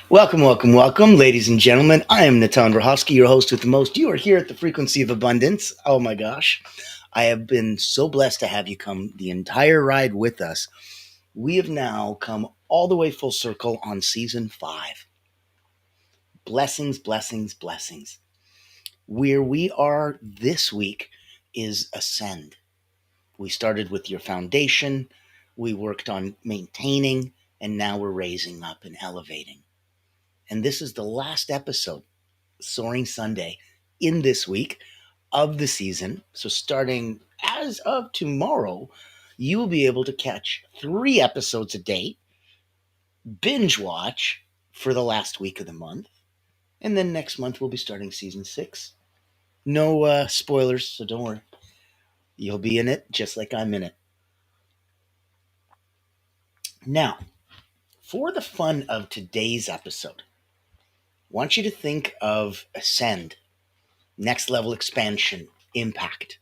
Welcome, welcome, welcome, ladies and gentlemen. I am 𝗘ህ𝗲𝗿𝗆, your host with the most. You are here at the Frequency of Abundance. Oh my gosh. I have been so blessed to have you come the entire ride with us. We have now come all the way full circle on season 5. Blessings, blessings, blessings. Where we are this week is ascend. We started with your foundation, we worked on maintaining, and now we're raising up and elevating. And this is the last episode, Soaring Sunday, in this week of the season. So starting as of tomorrow, you will be able to catch 3 episodes a day, binge watch for the last week of the month. And then next month, we'll be starting season 6. No spoilers, so don't worry. You'll be in it just like I'm in it. Now, for the fun of today's episode, I want you to think of Ascend, next level expansion, impact.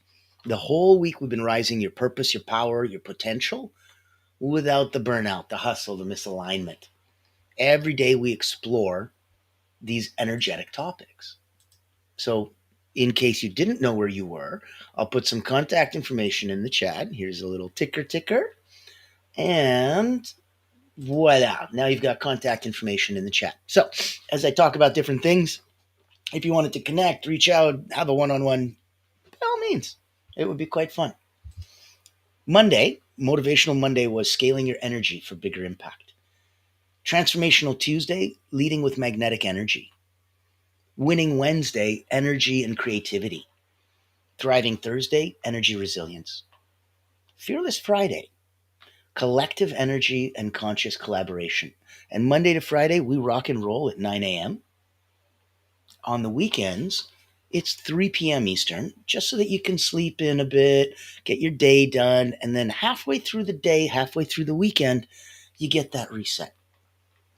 The whole week we've been rising your purpose, your power, your potential without the burnout, the hustle, the misalignment. Every day we explore these energetic topics. So, in case you didn't know where you were, I'll put some contact information in the chat. Here's a little ticker. And voila, now you've got contact information in the chat. So, as I talk about different things, if you wanted to connect, reach out, have a one-on-one, by all means, it would be quite fun. Monday, Motivational Monday, was scaling your energy for bigger impact. Transformational Tuesday, leading with magnetic energy. Winning Wednesday, energy and creativity. Thriving Thursday, energy resilience. Fearless Friday, collective energy and conscious collaboration. And Monday to Friday, we rock and roll at 9 a.m. On the weekends, it's 3 p.m. Eastern, just so that you can sleep in a bit, get your day done, and then halfway through the day, halfway through the weekend, you get that reset.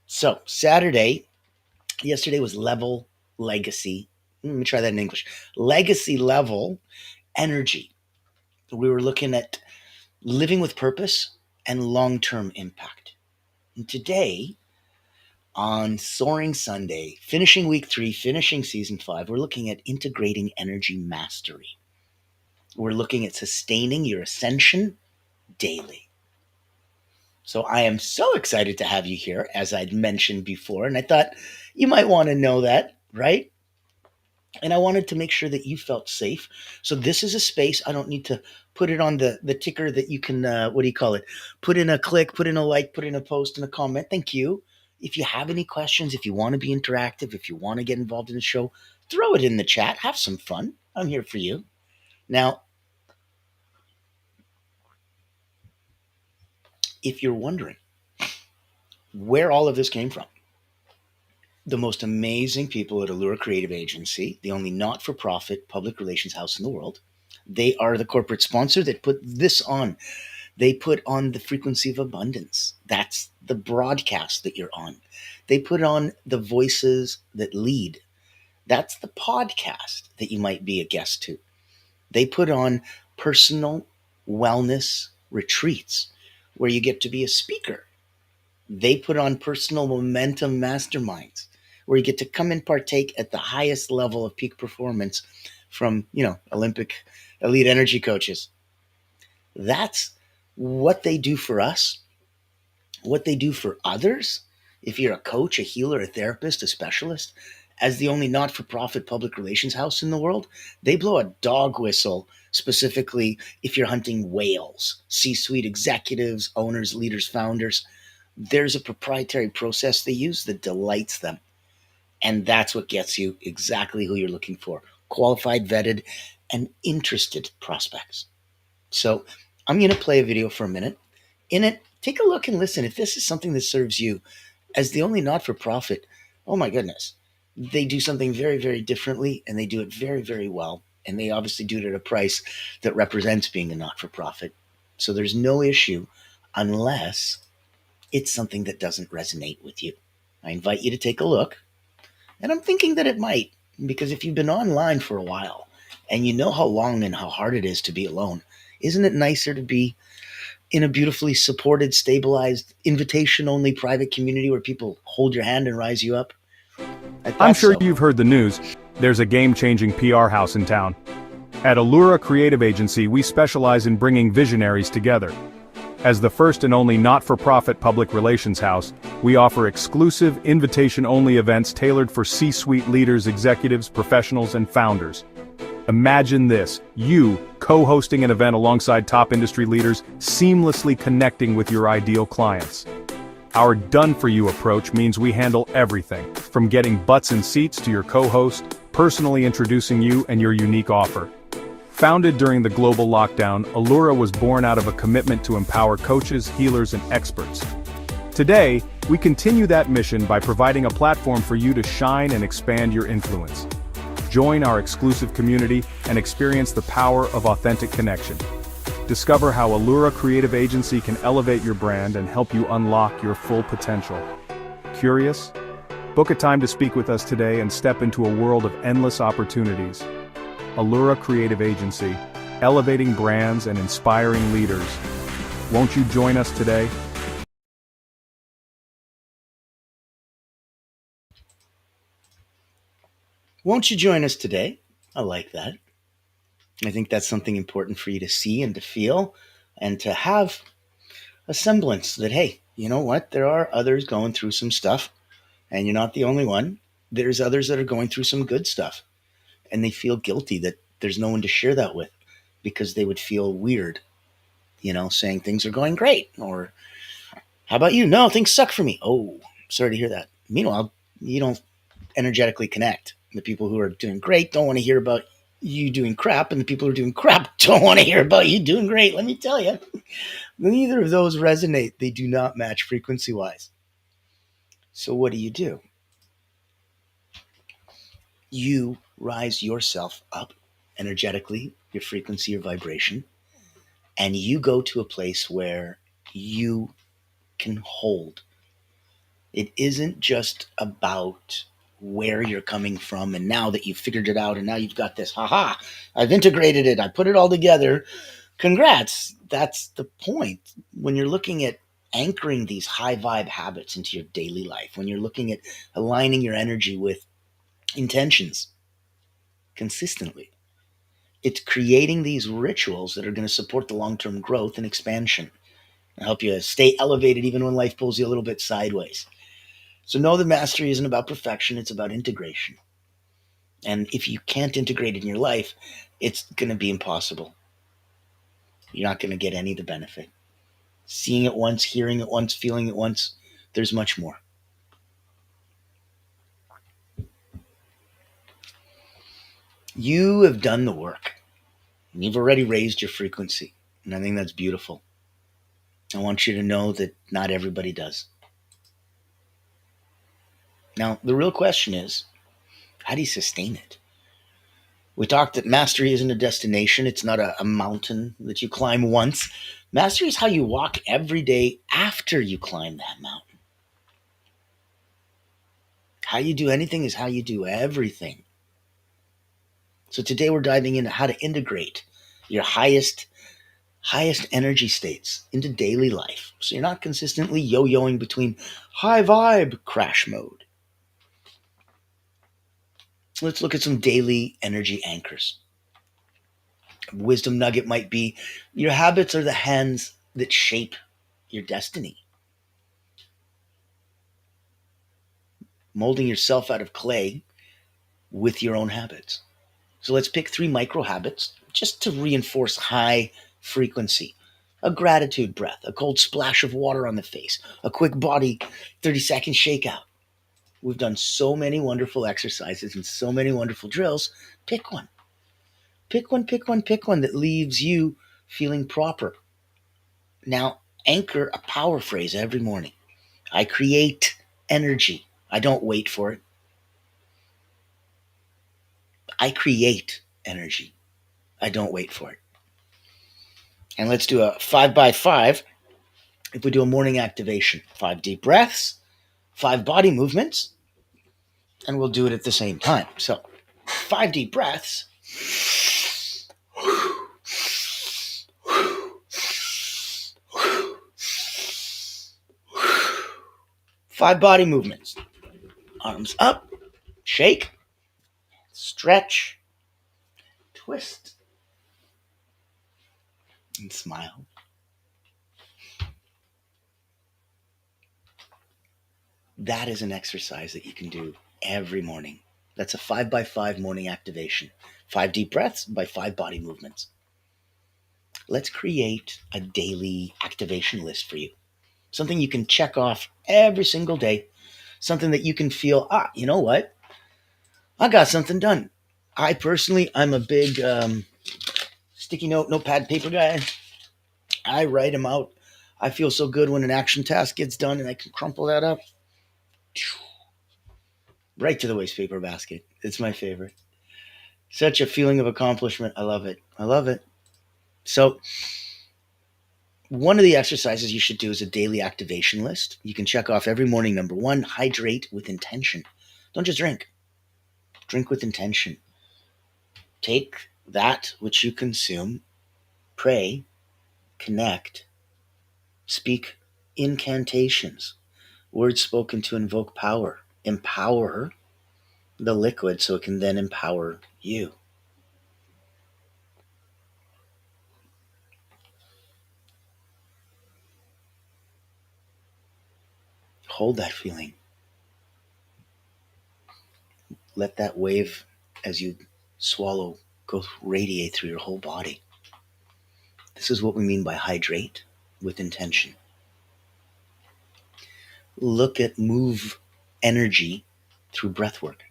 So, yesterday was level legacy. Let me try that in English. Legacy level energy. We were looking at living with purpose and long-term impact. And today, on Soaring Sunday, finishing week 3, finishing season 5, we're looking at integrating energy mastery. We're looking at sustaining your ascension daily. So I am so excited to have you here, as I'd mentioned before, and I thought you might want to know that, right? And I wanted to make sure that you felt safe. So this is a space. I don't need to put it on the ticker that you can, put in a click, put in a like, put in a post and a comment. Thank you. If you have any questions, if you want to be interactive, if you want to get involved in the show, throw it in the chat. Have some fun. I'm here for you. Now, if you're wondering where all of this came from, the most amazing people at Allure Creative Agency, the only not-for-profit public relations house in the world. They are the corporate sponsor that put this on. They put on the Frequency of Abundance. That's the broadcast that you're on. They put on the Voices That Lead. That's the podcast that you might be a guest to. They put on personal wellness retreats where you get to be a speaker. They put on personal momentum masterminds where you get to come and partake at the highest level of peak performance from, Olympic elite energy coaches. That's what they do for us, what they do for others. If you're a coach, a healer, a therapist, a specialist, as the only not-for-profit public relations house in the world, they blow a dog whistle specifically if you're hunting whales, C-suite executives, owners, leaders, founders. There's a proprietary process they use that delights them. And that's what gets you exactly who you're looking for: qualified, vetted, and interested prospects. So I'm going to play a video for a minute. In it, take a look and listen. If this is something that serves you, as the only not-for-profit, oh my goodness, they do something very, very differently, and they do it very, very well. And they obviously do it at a price that represents being a not-for-profit. So there's no issue unless it's something that doesn't resonate with you. I invite you to take a look. And I'm thinking that it might, because if you've been online for a while and you know how long and how hard it is to be alone, isn't it nicer to be in a beautifully supported, stabilized, invitation-only private community where people hold your hand and rise you up? I I'm thought sure so. you've heard the news. There's a game-changing PR house in town. At 𝗓𝘀𝘃 Creative Agency, we specialize in bringing visionaries together. As the first and only not-for-profit public relations house, we offer exclusive, invitation-only events tailored for C-suite leaders, executives, professionals, and founders. Imagine this, you co-hosting an event alongside top industry leaders, seamlessly connecting with your ideal clients. Our done-for-you approach means we handle everything, from getting butts in seats to your co-host, personally introducing you and your unique offer. Founded during the global lockdown, 𝗓𝘀𝘃 was born out of a commitment to empower coaches, healers, and experts. Today, we continue that mission by providing a platform for you to shine and expand your influence. Join our exclusive community and experience the power of authentic connection. Discover how 𝗓𝘀𝘃 Creative Agency can elevate your brand and help you unlock your full potential. Curious? Book a time to speak with us today and step into a world of endless opportunities. 𝗓𝘀𝘃 Creative Agency, elevating brands and inspiring leaders. Won't you join us today? Won't you join us today? I like that. I think that's something important for you to see and to feel and to have a semblance that, hey, you know what? There are others going through some stuff, and you're not the only one. There's others that are going through some good stuff, and they feel guilty that there's no one to share that with because they would feel weird, saying things are going great. Or, how about you? No, things suck for me. Oh, sorry to hear that. Meanwhile, you don't energetically connect. The people who are doing great don't want to hear about you doing crap, and the people who are doing crap don't want to hear about you doing great. Let me tell you, neither of those resonate. They do not match frequency-wise. So what do? You rise yourself up energetically, your frequency, your vibration, and you go to a place where you can hold. It isn't just about where you're coming from, and now that you've figured it out and now you've got this, haha, I've integrated it, I put it all together, congrats. That's the point. When you're looking at anchoring these high vibe habits into your daily life, when you're looking at aligning your energy with intentions consistently, it's creating these rituals that are going to support the long-term growth and expansion and help you stay elevated even when life pulls you a little bit sideways. So know that mastery isn't about perfection, it's about integration. And if you can't integrate it in your life, it's going to be impossible. You're not going to get any of the benefit. Seeing it once, hearing it once, feeling it once, there's much more. You have done the work. And you've already raised your frequency. And I think that's beautiful. I want you to know that not everybody does. Now, the real question is, how do you sustain it? We talked that mastery isn't a destination. It's not a mountain that you climb once. Mastery is how you walk every day after you climb that mountain. How you do anything is how you do everything. So today we're diving into how to integrate your highest energy states into daily life. So you're not consistently yo-yoing between high vibe crash mode. Let's look at some daily energy anchors. Wisdom nugget might be, your habits are the hands that shape your destiny. Molding yourself out of clay with your own habits. So let's pick 3 micro habits just to reinforce high frequency. A gratitude breath, a cold splash of water on the face, a quick body 30-second shakeout. We've done so many wonderful exercises and so many wonderful drills. Pick one. Pick one that leaves you feeling proper. Now, anchor a power phrase every morning. I create energy. I don't wait for it. I create energy. I don't wait for it. And let's do a 5x5. If we do a morning activation, 5 deep breaths, 5 body movements, and we'll do it at the same time. So 5 deep breaths. 5 body movements. Arms up, shake, stretch, twist, and smile. That is an exercise that you can do every morning. That's a 5x5 morning activation. 5 deep breaths by 5 body movements. Let's create a daily activation list for you. Something you can check off every single day. Something that you can feel, you know what? I got something done. I'm a big sticky note, notepad, paper guy. I write them out. I feel so good when an action task gets done and I can crumple that up. Right to the waste paper basket. It's my favorite. Such a feeling of accomplishment. I love it. I love it. So one of the exercises you should do is a daily activation list. You can check off every morning. Number 1, hydrate with intention. Don't just drink. Drink with intention. Take that which you consume, pray, connect, speak incantations, words spoken to invoke power. Empower the liquid so it can then empower you. Hold that feeling. Let that wave as you swallow radiate through your whole body. This is what we mean by hydrate with intention. Move energy through breath work.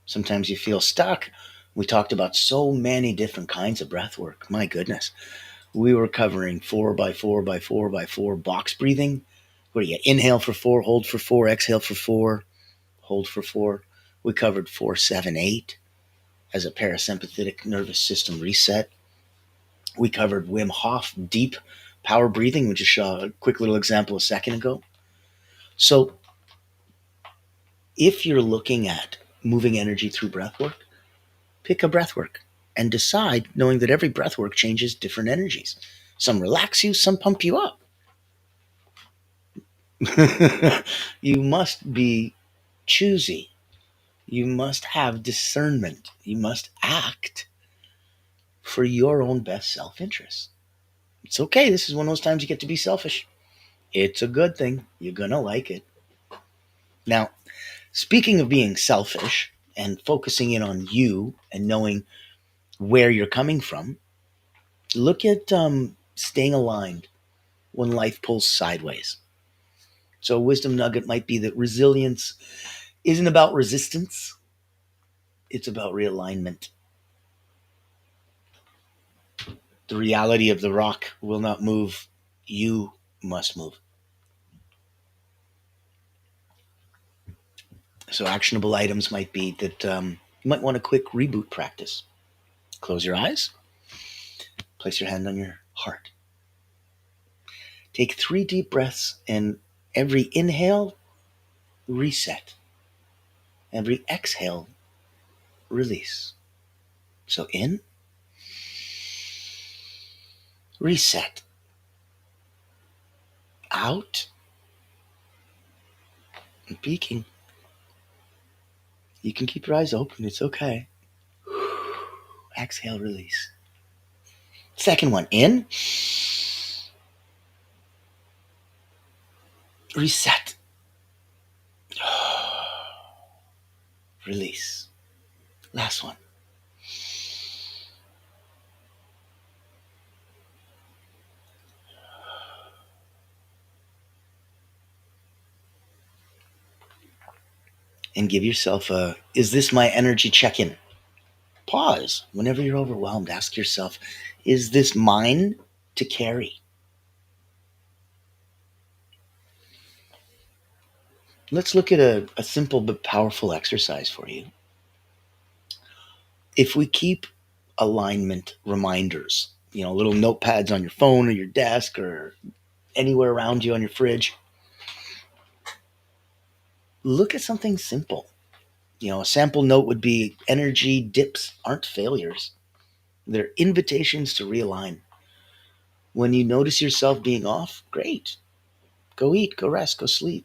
Sometimes you feel stuck. We talked about so many different kinds of breath work. My goodness. We were covering 4x4x4x4 box breathing. Where you inhale for 4, hold for 4, exhale for 4, hold for 4. We covered 4-7-8 as a parasympathetic nervous system reset. We covered Wim Hof deep power breathing, which is a quick little example a second ago. So if you're looking at moving energy through breath work, pick a breath work and decide knowing that every breath work changes different energies. Some relax you, some pump you up. You must be choosy. You must have discernment. You must act for your own best self-interest. It's okay. This is one of those times you get to be selfish. It's a good thing. You're going to like it. Now, speaking of being selfish and focusing in on you and knowing where you're coming from, look at staying aligned when life pulls sideways. So a wisdom nugget might be that resilience isn't about resistance. It's about realignment. The reality of the rock will not move. You must move. So actionable items might be that you might want a quick reboot practice. Close your eyes. Place your hand on your heart. Take 3 deep breaths, and every inhale, reset. Every exhale, release. So in, reset. Out, and peaking. You can keep your eyes open. It's okay. Exhale, release. Second one, in, reset. Release. Last one. And give yourself is this my energy check-in? Pause. Whenever you're overwhelmed, ask yourself, is this mine to carry? Let's look at a simple but powerful exercise for you. If we keep alignment reminders, little notepads on your phone or your desk or anywhere around you on your fridge, look at something simple. A sample note would be energy dips aren't failures. They're invitations to realign. When you notice yourself being off, great. Go eat, go rest, go sleep.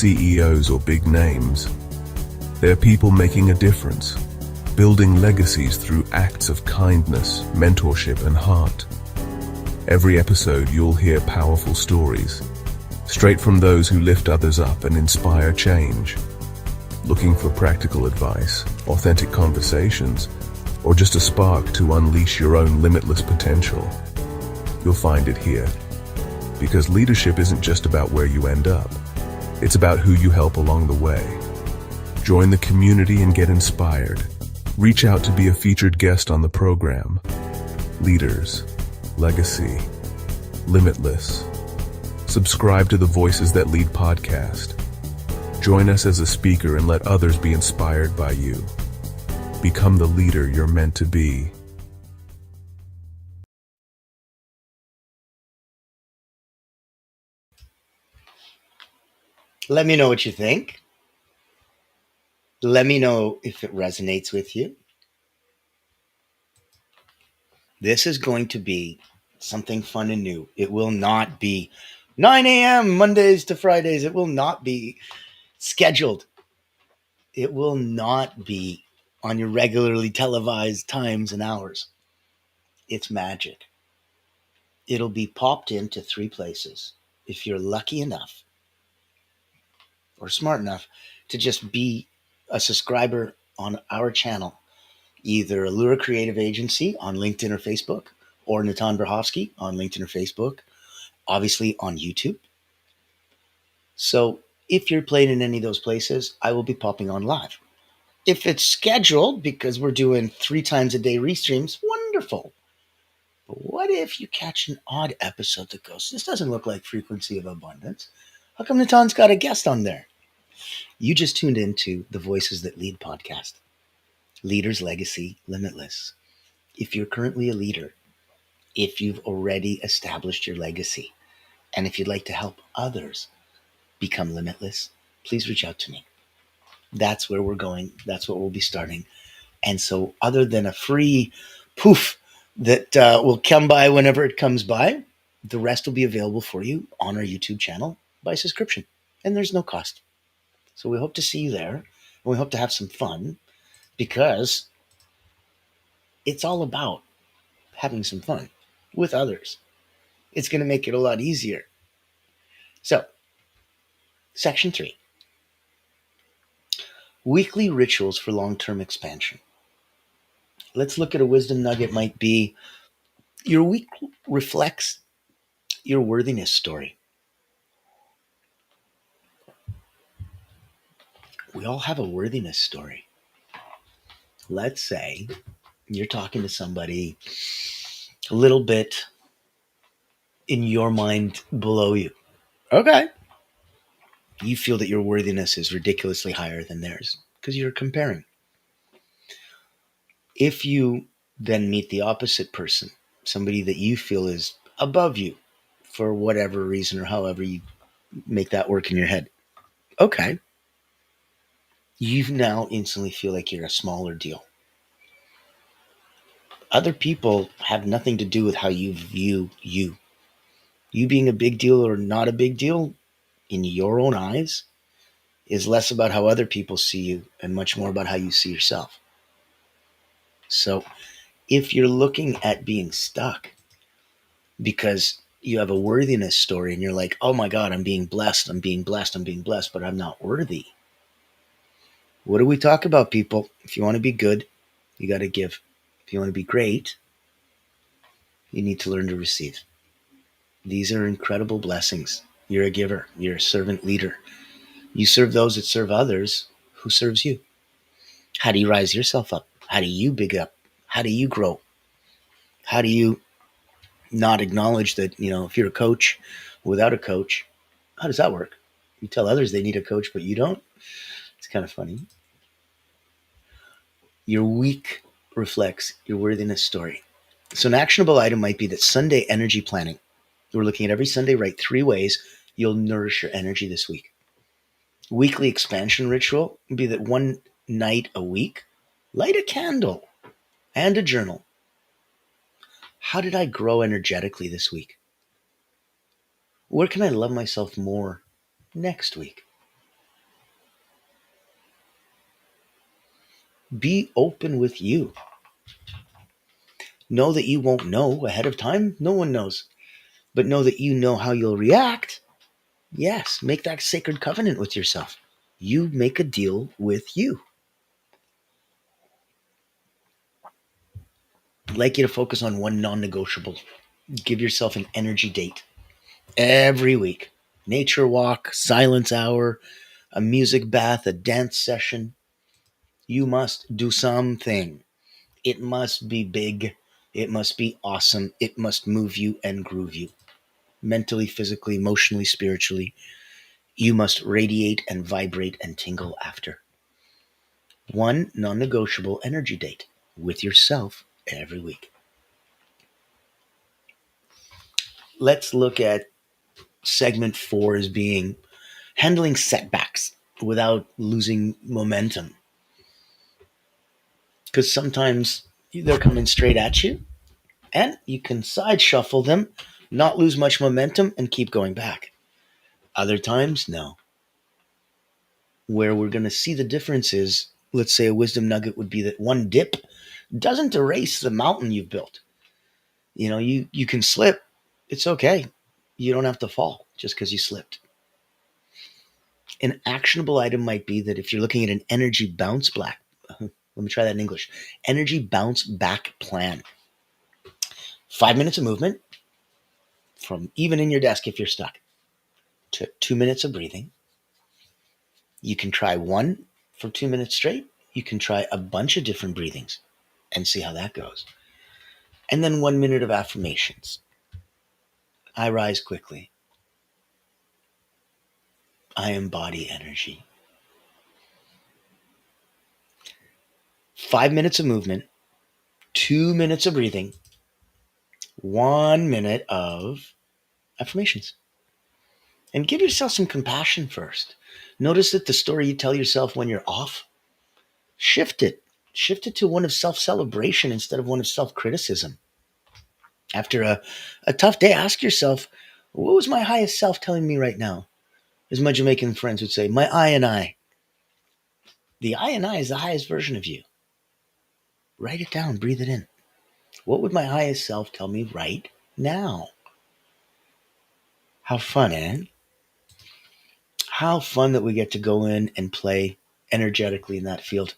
CEOs or big names. They're people making a difference, building legacies through acts of kindness, mentorship, and heart. Every episode you'll hear powerful stories, straight from those who lift others up and inspire change. Looking for practical advice, authentic conversations, or just a spark to unleash your own limitless potential? You'll find it here. Because leadership isn't just about where you end up, it's about who you help along the way. Join the community and get inspired. Reach out to be a featured guest on the program. Leaders, Legacy, Limitless. Subscribe to the Voices That Lead podcast. Join us as a speaker and let others be inspired by you. Become the leader you're meant to be. Let me know what you think. Let me know if it resonates with you. This is going to be something fun and new. It will not be 9 a.m. Mondays to Fridays. It will not be scheduled. It will not be on your regularly televised times and hours. It's magic. It'll be popped into 3 places. If you're lucky enough or smart enough to just be a subscriber on our channel, either Allura Creative Agency on LinkedIn or Facebook, or Natan Berhovsky on LinkedIn or Facebook, obviously on YouTube. So if you're playing in any of those places, I will be popping on live. If it's scheduled, because we're doing 3 times a day restreams, wonderful. But what if you catch an odd episode that goes, this doesn't look like Frequency of Abundance. How come Natan's got a guest on there? You just tuned into the Voices That Lead podcast. Leader's Legacy Limitless. If you're currently a leader, if you've already established your legacy, and if you'd like to help others become limitless, please reach out to me. That's where we're going. That's what we'll be starting. And so other than a free poof that will come by whenever it comes by, the rest will be available for you on our YouTube channel by subscription. And there's no cost. So we hope to see you there. And we hope to have some fun, because it's all about having some fun with others. It's going to make it a lot easier. So, Section 3. Weekly rituals for long-term expansion. Let's look at a wisdom nugget. Might be your week reflects your worthiness story. We all have a worthiness story. Let's say you're talking to somebody a little bit in your mind below you. Okay. You feel that your worthiness is ridiculously higher than theirs because you're comparing. If you then meet the opposite person, somebody that you feel is above you for whatever reason or however you make that work in your head, okay, you now instantly feel like you're a smaller deal. Other people have nothing to do with how you view you. You being a big deal or not a big deal in your own eyes is less about how other people see you and much more about how you see yourself. So if you're looking at being stuck because you have a worthiness story and you're like, oh my God, I'm being blessed, but I'm not worthy. What do we talk about, people? If you want to be good, you got to give. If you want to be great, you need to learn to receive. These are incredible blessings. You're a giver. You're a servant leader. You serve those that serve others. Who serves you? How do you rise yourself up? How do you big up? How do you grow? How do you not acknowledge that, if you're a coach without a coach, how does that work? You tell others they need a coach, but you don't? It's kind of funny. Your week reflects your worthiness story. So an actionable item might be that Sunday energy planning. We're looking at every Sunday, write 3 ways you'll nourish your energy this week. Weekly expansion ritual would be that one night a week, light a candle and a journal. How did I grow energetically this week? Where can I love myself more next week? Be open with you. Know that you won't know ahead of time. No one knows. But know that you know how you'll react. Yes, make that sacred covenant with yourself. You make a deal with you. I'd like you to focus on one non-negotiable. Give yourself an energy date every week. Nature walk, silence hour, a music bath, a dance session. You must do something. It must be big. It must be awesome. It must move you and groove you. Mentally, physically, emotionally, spiritually. You must radiate and vibrate and tingle after. One non-negotiable energy date with yourself every week. Let's look at segment 4 as being handling setbacks without losing momentum. Because sometimes they're coming straight at you and you can side shuffle them, not lose much momentum, and keep going back. Other times, no. Where we're going to see the difference is, let's say a wisdom nugget would be that one dip doesn't erase the mountain you've built. You can slip. It's okay. You don't have to fall just because you slipped. An actionable item might be that if you're looking at an energy bounce back, let me try that in English. Energy bounce back plan. 5 minutes of movement, from even in your desk if you're stuck, to 2 minutes of breathing. You can try one for 2 minutes straight. You can try a bunch of different breathings and see how that goes. And then 1 minute of affirmations. I rise quickly. I embody energy. 5 minutes of movement, 2 minutes of breathing, 1 minute of affirmations. And give yourself some compassion first. Notice that the story you tell yourself when you're off, shift it. Shift it to one of self-celebration instead of one of self-criticism. After a tough day, ask yourself, what was my highest self telling me right now? As my Jamaican friends would say, my I and I. The I and I is the highest version of you. Write it down, breathe it in. What would my highest self tell me right now? How fun, eh? How fun that we get to go in and play energetically in that field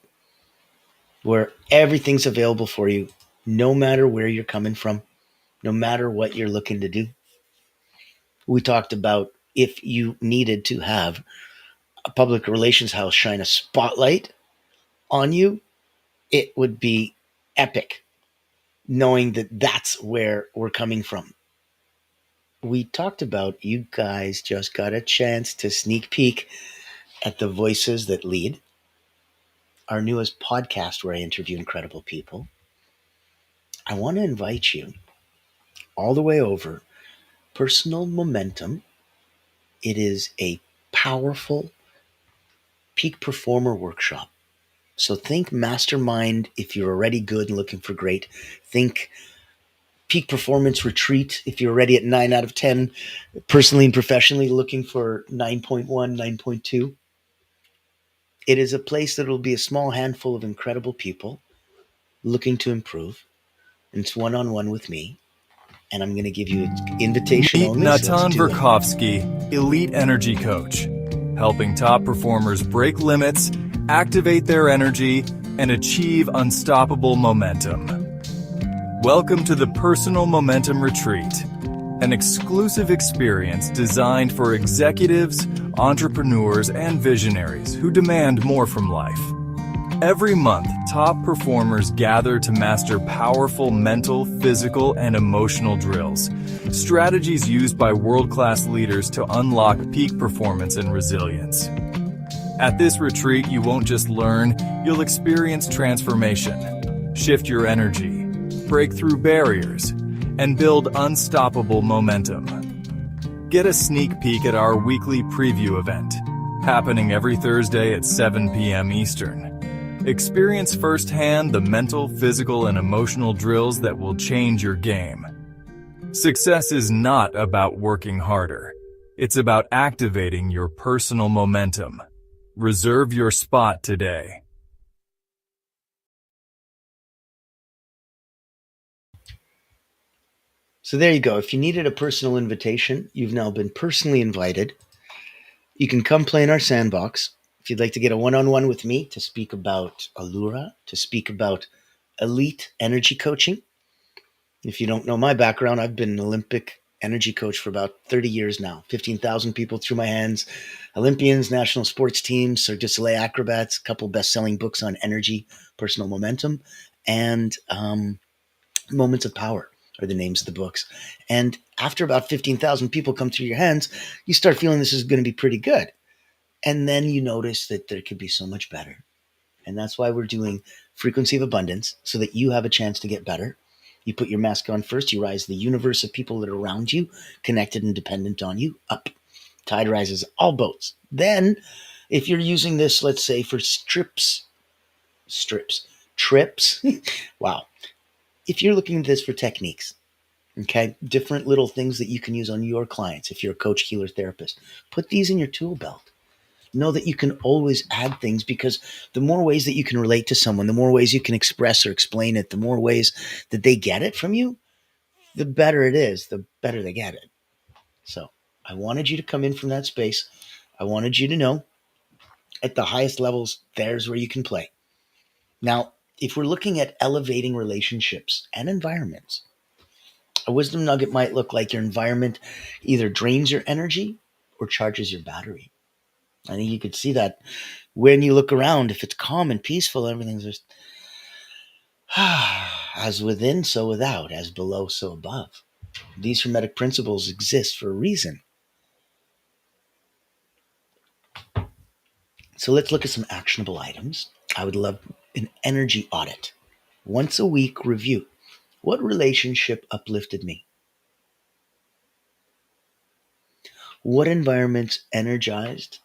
where everything's available for you, no matter where you're coming from, no matter what you're looking to do. We talked about if you needed to have a public relations house shine a spotlight on you, it would be epic, knowing that that's where we're coming from. We talked about you guys just got a chance to sneak peek at the Voices That Lead, our newest podcast where I interview incredible people. I want to invite you all the way over. Personal Momentum. It is a powerful peak performer workshop. So think mastermind if you're already good and looking for great. Think peak performance retreat if you're already at 9 out of 10, personally and professionally looking for 9.1, 9.2. It is a place that will be a small handful of incredible people looking to improve. And it's one-on-one with me. And I'm going to give you an invitation Meet only. 𝗘ህ𝗲𝗿𝗆𝗿𝗆, elite energy coach, helping top performers break limits, activate their energy, and achieve unstoppable momentum. Welcome to the Personal Momentum Retreat, an exclusive experience designed for executives, entrepreneurs, and visionaries who demand more from life. Every month, top performers gather to master powerful mental, physical, and emotional drills, strategies used by world-class leaders to unlock peak performance and resilience. At this retreat, you won't just learn, you'll experience transformation, shift your energy, break through barriers, and build unstoppable momentum. Get a sneak peek at our weekly preview event, happening every Thursday at 7 p.m. Eastern. Experience firsthand the mental, physical, and emotional drills that will change your game. Success is not about working harder. It's about activating your personal momentum. Reserve your spot today. So there you go. If you needed a personal invitation, you've now been personally invited. You can come play in our sandbox. If you'd like to get a one-on-one with me to speak about Allura, to speak about elite energy coaching. If you don't know my background, I've been an Olympic energy coach for about 30 years now. 15,000 people through my hands, Olympians, national sports teams, Cirque du Soleil acrobats, a couple best-selling books on energy, personal momentum, and Moments of Power are the names of the books. And after about 15,000 people come through your hands, you start feeling this is going to be pretty good. And then you notice that there could be so much better. And that's why we're doing Frequency of Abundance, so that you have a chance to get better. You put your mask on first, you rise the universe of people that are around you, connected and dependent on you, up. Tide rises all boats. Then, if you're using this, let's say for trips, wow. If you're looking at this for techniques, okay, different little things that you can use on your clients, if you're a coach, healer, therapist, put these in your tool belt. Know that you can always add things, because the more ways that you can relate to someone, the more ways you can express or explain it, the more ways that they get it from you, the better it is, the better they get it. So I wanted you to come in from that space. I wanted you to know at the highest levels, there's where you can play. Now, if we're looking at elevating relationships and environments, A wisdom nugget might look like your environment either drains your energy or charges your battery. I think you could see that when you look around. If it's calm and peaceful, everything's just as within, so without, as below, so above. These Hermetic principles exist for a reason. So let's look at some actionable items. I would love an energy audit. Once a week review. What relationship uplifted me? What environments energized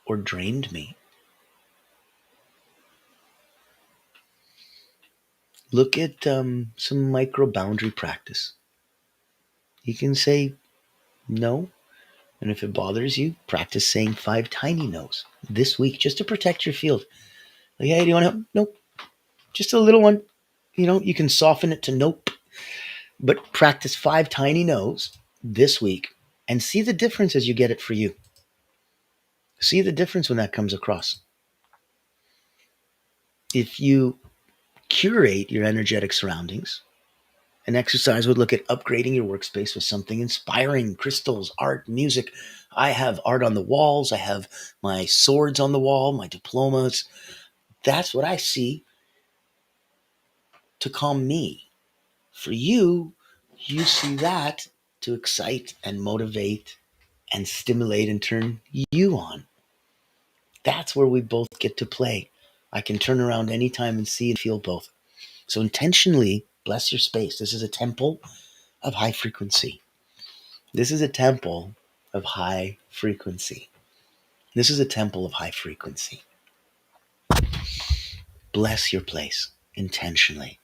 or drained me? Look at some micro boundary practice. You can say no, and if it bothers you, practice saying 5 tiny no's this week just to protect your field. Like, hey, do you want help? Nope. Just a little one. You can soften it to nope. But practice 5 tiny no's this week and see the difference as you get it for you. See the difference when that comes across. If you curate your energetic surroundings, an exercise would look at upgrading your workspace with something inspiring, crystals, art, music. I have art on the walls. I have my swords on the wall, my diplomas. That's what I see to calm me. For you, you see that to excite and motivate and stimulate and turn you on. That's where we both get to play. I can turn around anytime and see and feel both. So intentionally bless your space. This is a temple of high frequency. This is a temple of high frequency. This is a temple of high frequency. Bless your place intentionally.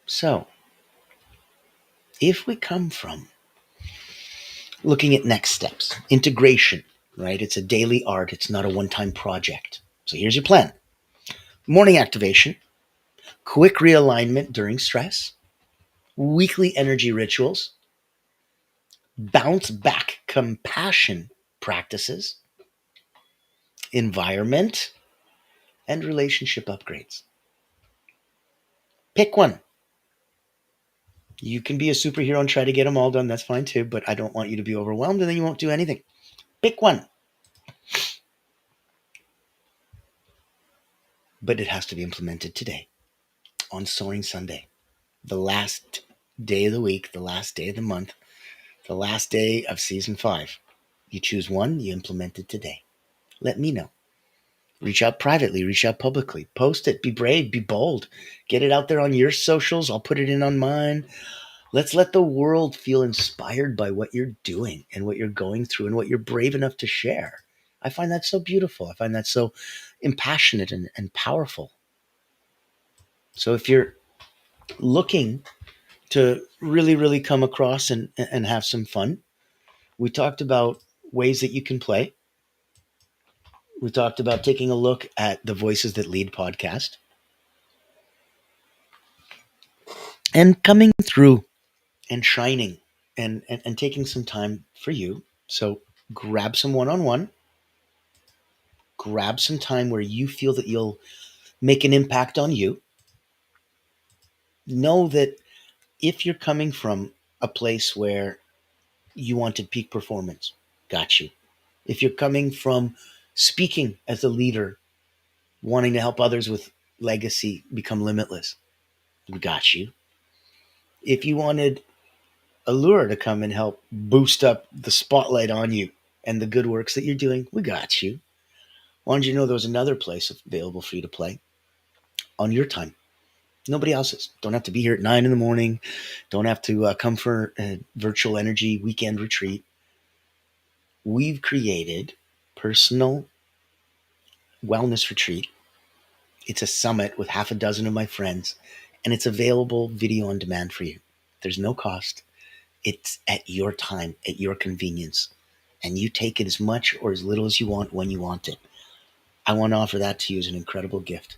So, if we come from looking at next steps, integration, right? It's a daily art. It's not a one-time project. So here's your plan. Morning activation, quick realignment during stress, weekly energy rituals, bounce back compassion practices, environment, and relationship upgrades. Pick one. You can be a superhero and try to get them all done. That's fine too, but I don't want you to be overwhelmed and then you won't do anything. Pick one. But it has to be implemented today on Soaring Sunday, the last day of the week, the last day of the month, the last day of season 5. You choose one, you implement it today. Let me know. Reach out privately, reach out publicly, post it, be brave, be bold, get it out there on your socials. I'll put it in on mine. Let's let the world feel inspired by what you're doing and what you're going through and what you're brave enough to share. I find that so beautiful. I find that so impassionate and powerful. So if you're looking to really, really come across and have some fun, we talked about ways that you can play. We talked about taking a look at the Voices That Lead podcast and coming through and shining and taking some time for you. So grab some one-on-one, grab some time where you feel that you'll make an impact on you. Know that if you're coming from a place where you wanted peak performance, got you. If you're coming from speaking as a leader, wanting to help others with legacy become limitless, we got you. If you wanted Allure to come and help boost up the spotlight on you and the good works that you're doing, we got you. Wanted you to know there was another place available for you to play on your time. Nobody else's. Don't have to be here at 9 a.m. Don't have to come for a virtual energy weekend retreat. We've created personal wellness retreat. It's a summit with half a dozen of my friends, and it's available video on demand for you. There's no cost. It's at your time, at your convenience, and you take it as much or as little as you want when you want it. I want to offer that to you as an incredible gift.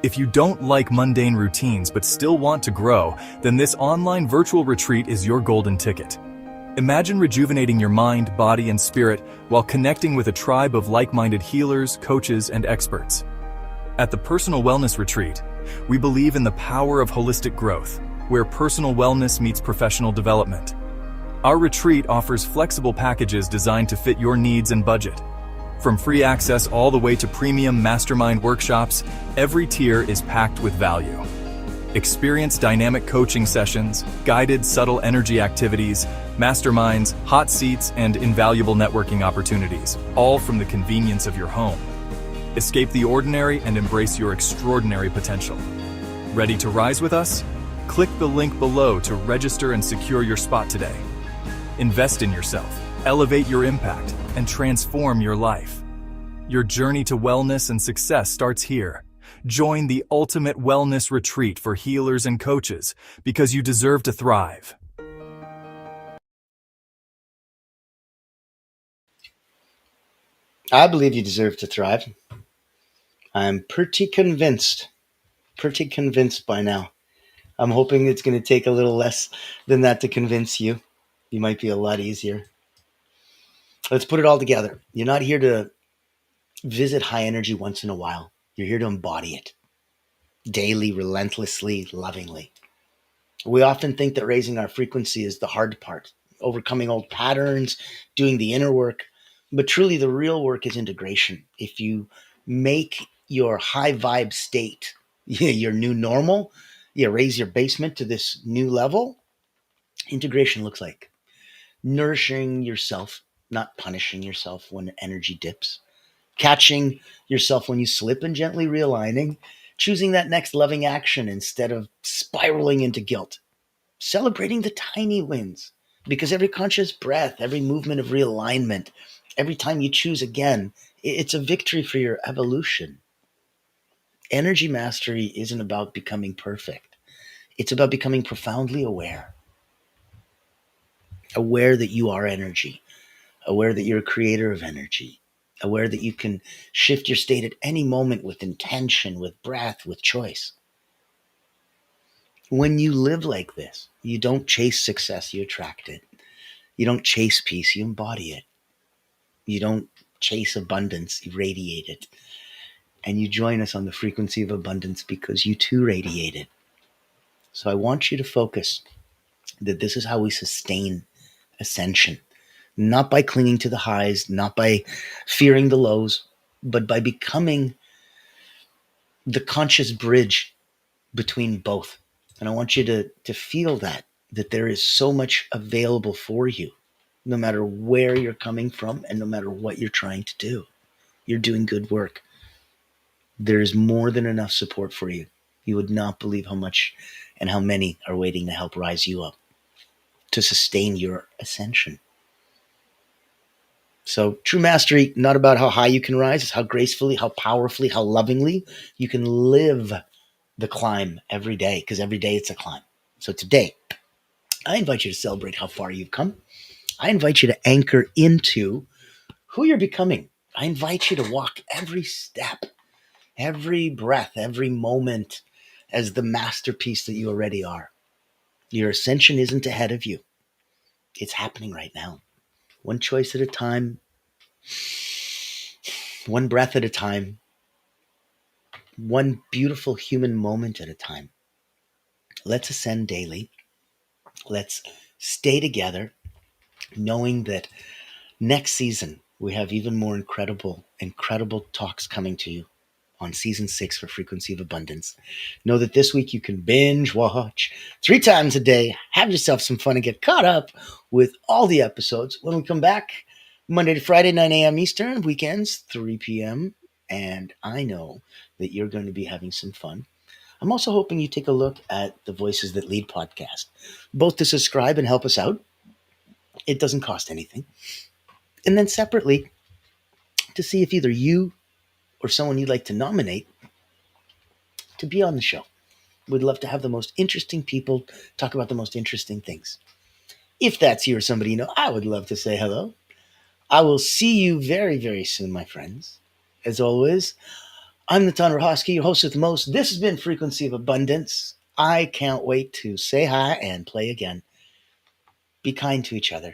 If you don't like mundane routines but still want to grow, then this online virtual retreat is your golden ticket. Imagine rejuvenating your mind, body, and spirit while connecting with a tribe of like-minded healers, coaches, and experts. At the Personal Wellness Retreat, We believe in the power of holistic growth, where personal wellness meets professional development. Our retreat offers flexible packages designed to fit your needs and budget. From free access all the way to premium mastermind workshops, every tier is packed with value. Experience dynamic coaching sessions, guided subtle energy activities, masterminds, hot seats, and invaluable networking opportunities, all from the convenience of your home. Escape the ordinary and embrace your extraordinary potential. Ready to rise with us? Click the link below to register and secure your spot today. Invest in yourself, elevate your impact, and transform your life. Your journey to wellness and success starts here. Join the ultimate wellness retreat for healers and coaches because you deserve to thrive. I believe you deserve to thrive. I'm pretty convinced by now. I'm hoping it's going to take a little less than that to convince you. You might be a lot easier. Let's put it all together. You're not here to visit high energy once in a while. You're here to embody it daily, relentlessly, lovingly. We often think that raising our frequency is the hard part, overcoming old patterns, doing the inner work. But truly, the real work is integration. If you make your high vibe state your new normal, you raise your basement to this new level, integration looks like nourishing yourself, not punishing yourself when energy dips, catching yourself when you slip and gently realigning, choosing that next loving action instead of spiraling into guilt, celebrating the tiny wins, because every conscious breath, every movement of realignment, every time you choose again, it's a victory for your evolution. Energy mastery isn't about becoming perfect. It's about becoming profoundly aware. Aware that you are energy. Aware that you're a creator of energy. Aware that you can shift your state at any moment with intention, with breath, with choice. When you live like this, you don't chase success, you attract it. You don't chase peace, you embody it. You don't chase abundance, you radiate it. And you join us on the frequency of abundance because you too radiate it. So I want you to focus that this is how we sustain ascension. Not by clinging to the highs, not by fearing the lows, but by becoming the conscious bridge between both. And I want you to feel that there is so much available for you, no matter where you're coming from and no matter what you're trying to do. You're doing good work. There is more than enough support for you. You would not believe how much and how many are waiting to help rise you up, to sustain your ascension. So true mastery, not about how high you can rise, it's how gracefully, how powerfully, how lovingly you can live the climb every day, because every day it's a climb. So today, I invite you to celebrate how far you've come. I invite you to anchor into who you're becoming. I invite you to walk every step, every breath, every moment as the masterpiece that you already are. Your ascension isn't ahead of you. It's happening right now. One choice at a time, one breath at a time, one beautiful human moment at a time. Let's ascend daily. Let's stay together, knowing that next season we have even more incredible talks coming to you on season 6 for Frequency of Abundance. Know that this week you can binge watch 3 times a day, have yourself some fun, and get caught up with all the episodes. When we come back, Monday to Friday, 9 a.m. Eastern, weekends, 3 p.m. And I know that you're going to be having some fun. I'm also hoping you take a look at the Voices That Lead podcast, both to subscribe and help us out. It doesn't cost anything. And then separately, to see if either you or someone you'd like to nominate to be on the show. We'd love to have the most interesting people talk about the most interesting things. If that's you or somebody you know, I would love to say hello. I will see you very, very soon, my friends. As always, I'm the 𝗠𝘀𝗏𝗏𝗏𝗏, your host with the most. This has been Frequency of Abundance. I can't wait to say hi and play again. Be kind to each other.